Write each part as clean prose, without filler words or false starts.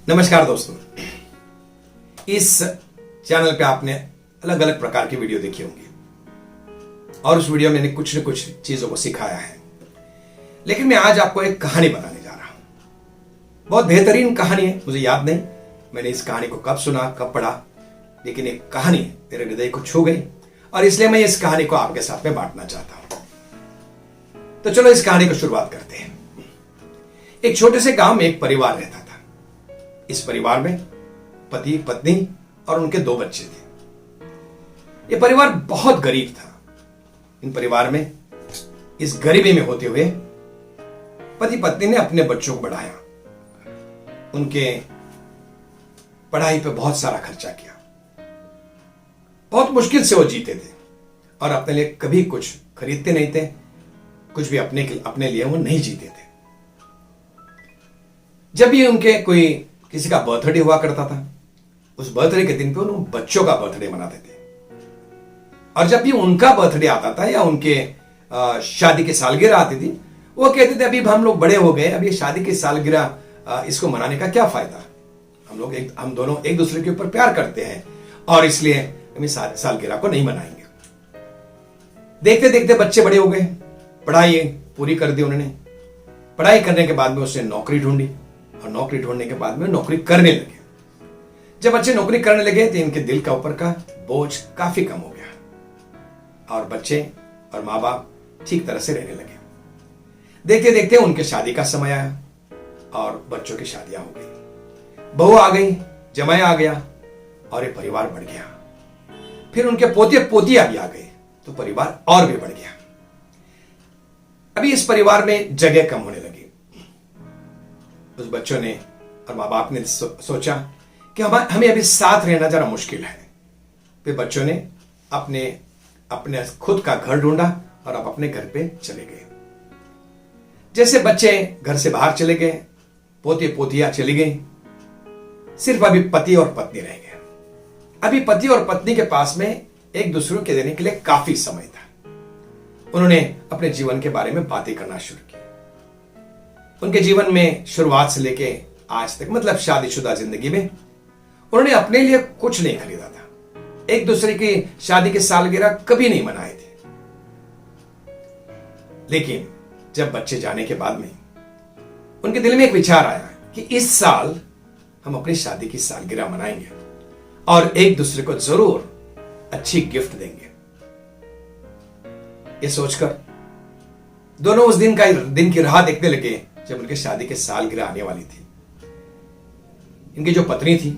नमस्कार दोस्तों। इस चैनल पे आपने अलग अलग प्रकार की वीडियो देखी होंगी और उस वीडियो में मैंने कुछ न कुछ चीजों को सिखाया है, लेकिन मैं आज आपको एक कहानी बताने जा रहा हूं। बहुत बेहतरीन कहानी है, मुझे याद नहीं मैंने इस कहानी को कब सुना कब पढ़ा, लेकिन एक कहानी मेरे हृदय को छू गई और इसलिए मैं इस कहानी को आपके साथ में बांटना चाहता हूं। तो चलो इस कहानी को शुरुआत करते हैं। एक छोटे से गांव में एक परिवार रहता था। इस परिवार में पति पत्नी और उनके 2 बच्चे थे। यह परिवार बहुत गरीब था। इन परिवार में इस गरीबी में होते हुए पति पत्नी ने अपने बच्चों को बढ़ाया, उनके पढ़ाई पे बहुत सारा खर्चा किया। बहुत मुश्किल से वो जीते थे और अपने लिए कभी कुछ खरीदते नहीं थे, कुछ भी अपने लिए वो नहीं जीते थे। जब भी उनके किसी का बर्थडे हुआ करता था, उस बर्थडे के दिन पे उन बच्चों का बर्थडे मनाते थे। और जब भी उनका बर्थडे आता था या उनके शादी की सालगिरह आती थी, वो कहते थे अभी हम लोग बड़े हो गए, अभी शादी की सालगिरह इसको मनाने का क्या फायदा। हम दोनों एक दूसरे के ऊपर प्यार करते हैं और इसलिए हम इस सालगिरह को नहीं मनाएंगे। देखते देखते बच्चे बड़े हो गए, पढ़ाई पूरी कर दी उन्होंने। पढ़ाई करने के बाद में उसने नौकरी ढूंढी और नौकरी ढूंढने के बाद में नौकरी करने लगे। जब बच्चे नौकरी करने लगे तो इनके दिल का ऊपर का बोझ काफी कम हो गया और बच्चे और माँ बाप ठीक तरह से रहने लगे। देखते देखते उनके शादी का समय आया और बच्चों की शादियां हो गई, बहू आ गई, जमाई आ गया और ये परिवार बढ़ गया। फिर उनके पोते पोतियां भी आ गए तो परिवार और भी बढ़ गया। अभी इस परिवार में जगह कम होने लगी। उस बच्चों ने और माँ बाप ने सोचा कि हमें अभी साथ रहना जरा मुश्किल है। फिर बच्चों ने अपने खुद का घर ढूंढा और अब अपने घर पे चले गए। जैसे बच्चे घर से बाहर चले गए, पोते पोतियां चली गई, सिर्फ अभी पति और पत्नी रह गए। अभी पति और पत्नी के पास में एक दूसरे के देने के लिए काफी समय था। उन्होंने अपने जीवन के बारे में बातें करना शुरू की। उनके जीवन में शुरुआत से लेके आज तक, मतलब शादीशुदा जिंदगी में, उन्होंने अपने लिए कुछ नहीं खरीदा था। एक दूसरे की शादी की सालगिरह कभी नहीं मनाए थे। लेकिन जब बच्चे जाने के बाद में उनके दिल में एक विचार आया कि इस साल हम अपनी शादी की सालगिरह मनाएंगे और एक दूसरे को जरूर अच्छी गिफ्ट देंगे। ये सोचकर दोनों उस दिन की राह देखने लगे जब उनके शादी की सालगिरह आने वाली थी। इनकी जो पत्नी थी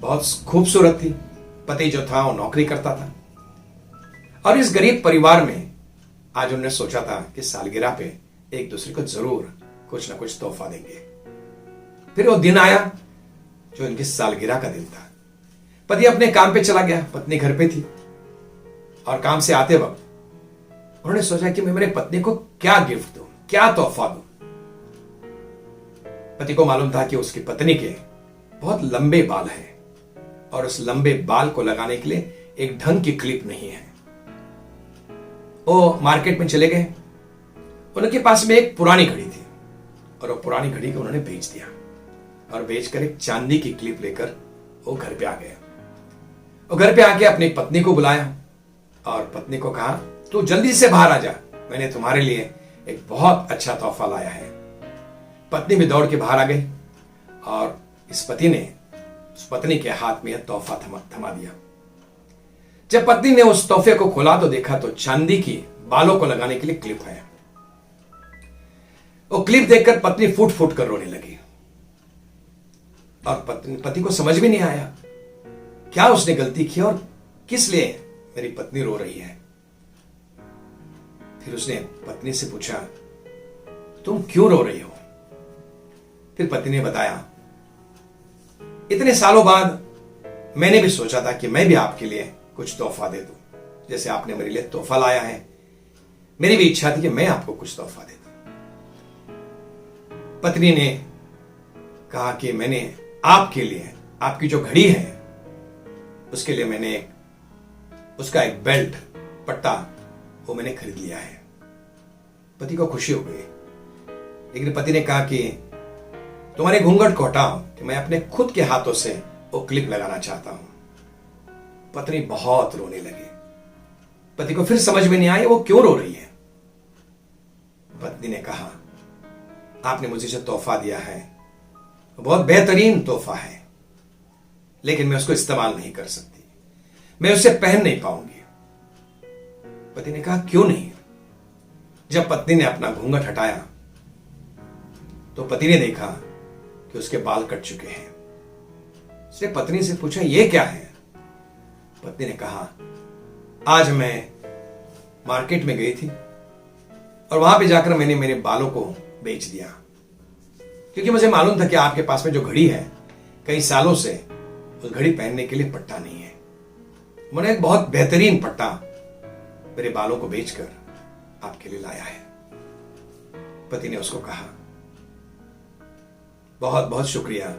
बहुत खूबसूरत थी, पति जो था वो नौकरी करता था और इस गरीब परिवार में आज उन्होंने सोचा था कि सालगिरह पे एक दूसरे को जरूर कुछ ना कुछ तोहफा देंगे। फिर वो दिन आया जो इनकी सालगिरह का दिन था। पति अपने काम पे चला गया, पत्नी घर पे थी और काम से आते वक्त उन्होंने सोचा कि मैं मेरे पत्नी को क्या गिफ्ट दूं, क्या तोहफा दूं। पति को मालूम था कि उसकी पत्नी के बहुत लंबे बाल हैं और उस लंबे बाल को लगाने के लिए एक ढंग की क्लिप नहीं है। वो मार्केट में चले गए। उनके पास में एक पुरानी घड़ी थी और वो पुरानी घड़ी को उन्होंने बेच दिया और बेचकर एक चांदी की क्लिप लेकर वो घर पे आ गए। वो घर पे आके अपनी पत्नी को बुलाया और पत्नी को कहा, तू जल्दी से बाहर आ जा, मैंने तुम्हारे लिए एक बहुत अच्छा तोहफा लाया है। पत्नी भी दौड़ के बाहर आ गई और इस पति ने उस पत्नी के हाथ में तोहफा थमा दिया। जब पत्नी ने उस तोहफे को खोला तो देखा तो चांदी की बालों को लगाने के लिए क्लिप है। वो क्लिप देखकर पत्नी फूट फूट कर रोने लगी और पति को समझ भी नहीं आया क्या उसने गलती की और किस लिए मेरी पत्नी रो रही है। फिर उसने पत्नी से पूछा, तुम क्यों रो रही हो। फिर पत्नी ने बताया, इतने सालों बाद मैंने भी सोचा था कि मैं भी आपके लिए कुछ तोहफा दे दूं, जैसे आपने मेरे लिए तोहफा लाया है, मेरी भी इच्छा थी कि मैं आपको कुछ तोहफा दे दूं। पत्नी ने कहा कि मैंने आपके लिए, आपकी जो घड़ी है उसके लिए मैंने उसका एक बेल्ट पट्टा वो मैंने खरीद लिया है। पति को खुशी हो गई, लेकिन पति ने कहा कि तुम्हारे घूंघट को हटाओ कि मैं अपने खुद के हाथों से वो क्लिप लगाना चाहता हूं। पत्नी बहुत रोने लगी। पति को फिर समझ में नहीं आया वो क्यों रो रही है। पत्नी ने कहा, आपने मुझे जो तोहफा दिया है बहुत बेहतरीन तोहफा है, लेकिन मैं उसको इस्तेमाल नहीं कर सकती, मैं उसे पहन नहीं पाऊंगी। पति ने कहा, क्यों नहीं? जब पत्नी ने अपना घूंघट हटाया तो पति ने देखा कि उसके बाल कट चुके हैं। उसने पत्नी से पूछा, यह क्या है? पत्नी ने कहा, आज मैं मार्केट में गई थी और वहां पे जाकर मैंने मेरे बालों को बेच दिया, क्योंकि मुझे मालूम था कि आपके पास में जो घड़ी है कई सालों से उस घड़ी पहनने के लिए पट्टा नहीं है। मैंने एक बहुत बेहतरीन पट्टा मेरे बालों को बेचकर आपके लिए लाया है। पति ने उसको कहा, बहुत बहुत शुक्रिया,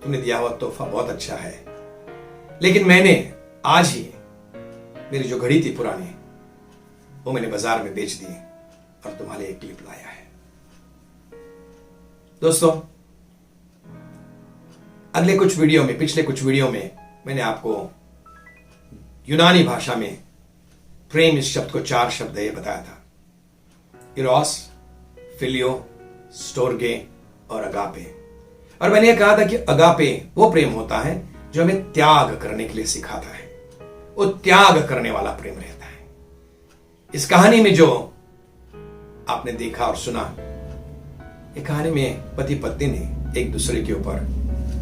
तुमने दिया हुआ तोहफा बहुत अच्छा है, लेकिन मैंने आज ही मेरी जो घड़ी थी पुरानी वो मैंने बाजार में बेच दी और तुम्हारे एक क्लिप लाया है। दोस्तों, अगले कुछ वीडियो में, पिछले कुछ वीडियो में मैंने आपको यूनानी भाषा में प्रेम इस शब्द को 4 शब्द है बताया था, इरोस, फिलियो, स्टोर्गे और अगापे। और मैंने यह कहा था कि अगापे वो प्रेम होता है जो हमें त्याग करने के लिए सिखाता है, वो त्याग करने वाला प्रेम रहता है। इस कहानी में जो आपने देखा और सुना, ये कहानी में पति पत्नी ने एक दूसरे के ऊपर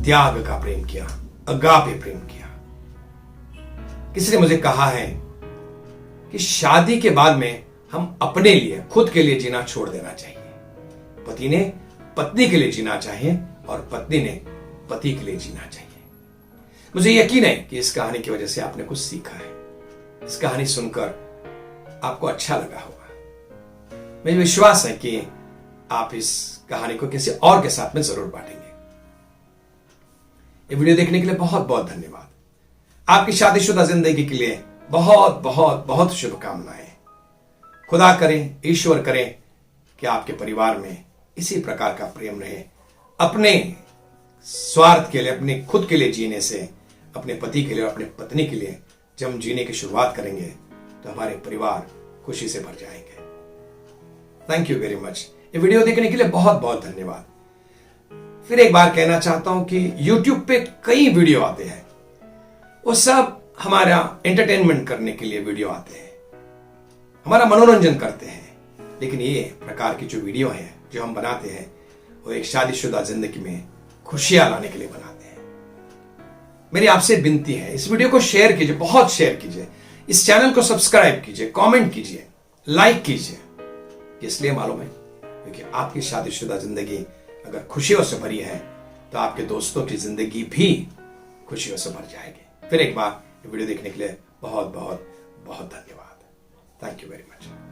त्याग का प्रेम किया, अगापे प्रेम किया। किसी ने मुझे कहा है कि शादी के बाद में हम अपने लिए, खुद के लिए जीना छोड़ देना चाहिए। पति ने पत्नी के लिए जीना चाहिए और पत्नी ने पति के लिए जीना चाहिए। मुझे यकीन है कि इस कहानी की वजह से आपने कुछ सीखा है। इस कहानी सुनकर आपको अच्छा लगा होगा। मुझे विश्वास है कि आप इस कहानी को किसी और के साथ में जरूर बांटेंगे। ये वीडियो देखने के लिए बहुत बहुत धन्यवाद। आपकी शादीशुदा जिंदगी के लिए बहुत बहुत बहुत शुभकामनाएं। खुदा करें, ईश्वर करें कि आपके परिवार में इसी प्रकार का प्रेम रहे। अपने स्वार्थ के लिए, अपने खुद के लिए जीने से, अपने पति के लिए और अपने पत्नी के लिए जब हम जीने की शुरुआत करेंगे तो हमारे परिवार खुशी से भर जाएंगे। Thank you very much. ये वीडियो देखने के लिए बहुत बहुत धन्यवाद। फिर एक बार कहना चाहता हूं कि YouTube पे कई वीडियो आते हैं, वो सब हमारा एंटरटेनमेंट करने के लिए वीडियो आते हैं, हमारा मनोरंजन करते हैं। लेकिन ये प्रकार की जो वीडियो है जो हम बनाते हैं वो एक शादीशुदा जिंदगी में खुशियां लाने के लिए बनाते हैं। मेरी आपसे विनती है, इस वीडियो को शेयर कीजिए, बहुत शेयर कीजिए, इस चैनल को सब्सक्राइब कीजिए, कमेंट कीजिए, लाइक कीजिए। इसलिए मालूम है क्योंकि आपकी शादीशुदा जिंदगी अगर खुशियों से भरी है तो आपके दोस्तों की जिंदगी भी खुशियों से भर जाएगी। फिर एक बार वीडियो देखने के लिए बहुत बहुत बहुत धन्यवाद। Thank you very much.